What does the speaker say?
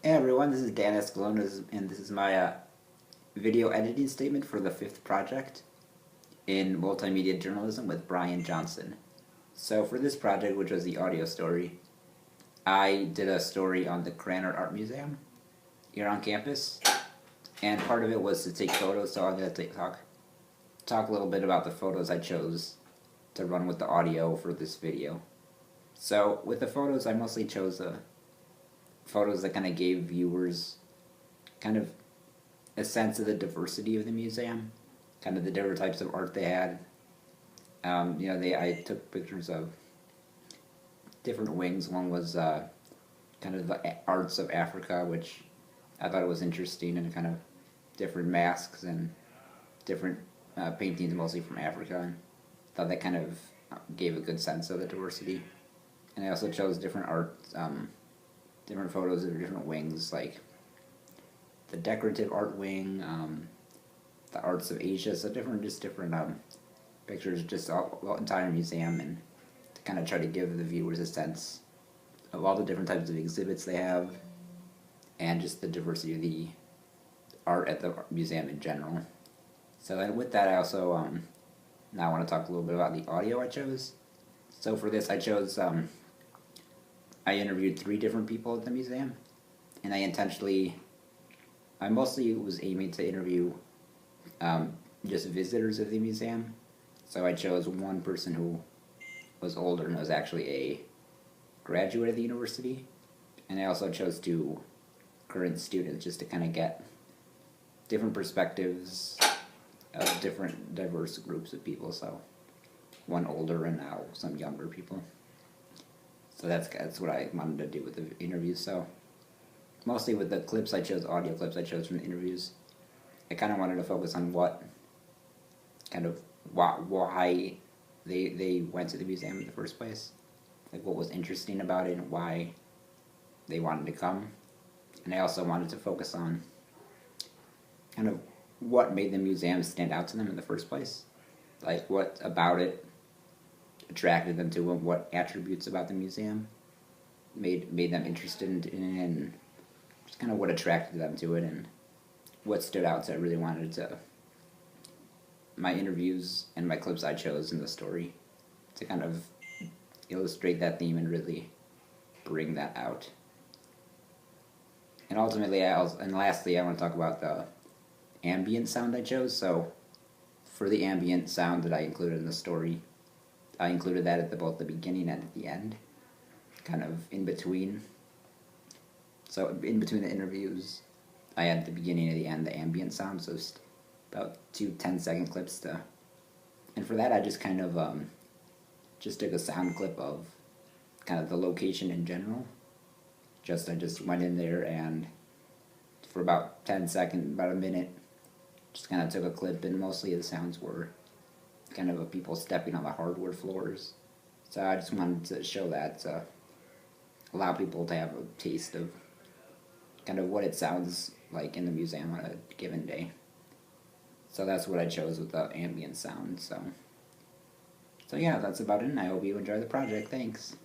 Hey everyone, this is Dan Escalona, and this is my video editing statement for the fifth project in multimedia journalism with Brian Johnson. So for this project, which was the audio story, I did a story on the Krannert Art Museum here on campus, and part of it was to take photos, so I'm going to talk a little bit about the photos I chose to run with the audio for this video. So with the photos, I mostly chose photos that kind of gave viewers kind of a sense of the diversity of the museum, kind of the different types of art they had. I took pictures of different wings. One was kind of the arts of Africa, which I thought it was interesting, and kind of different masks and different paintings, mostly from Africa, and thought that kind of gave a good sense of the diversity. And I also chose different art. Different photos of different wings, like the decorative art wing, the arts of Asia, so different pictures, just the entire museum, and to kind of try to give the viewers a sense of all the different types of exhibits they have, and just the diversity of the art at the museum in general. So then with that, I also now I want to talk a little bit about the audio I chose. So for this, I interviewed 3 different people at the museum, and I mostly was aiming to interview just visitors of the museum. So I chose one person who was older and was actually a graduate of the university, and I also chose 2 current students just to kind of get different perspectives of different diverse groups of people. So one older and now some younger people. So that's what I wanted to do with the interviews. So mostly with the clips I chose, audio clips I chose from the interviews, I kind of wanted to focus on why they went to the museum in the first place, like what was interesting about it and why they wanted to come. And I also wanted to focus on kind of what made the museum stand out to them in the first place, like what about it attracted them to it, what attributes about the museum made them interested in it, and just kind of what attracted them to it, and what stood out. So I really wanted to, my interviews and my clips I chose in the story, to kind of illustrate that theme and really bring that out. And ultimately, lastly, I want to talk about the ambient sound I chose. So for the ambient sound that I included in the story, I included that at both the beginning and at the end, kind of in between. So in between the interviews, I had the beginning and the end, the ambient sound, so just about 2 10-second clips and for that I just kind of just took a sound clip of kind of the location in general. I just went in there and for about 10 seconds, about a minute, just kind of took a clip, and mostly the sounds were kind of people stepping on the hardwood floors. So I just wanted to show that, to allow people to have a taste of kind of what it sounds like in the museum on a given day. So that's what I chose with the ambient sound. So yeah, that's about it, and I hope you enjoy the project. Thanks.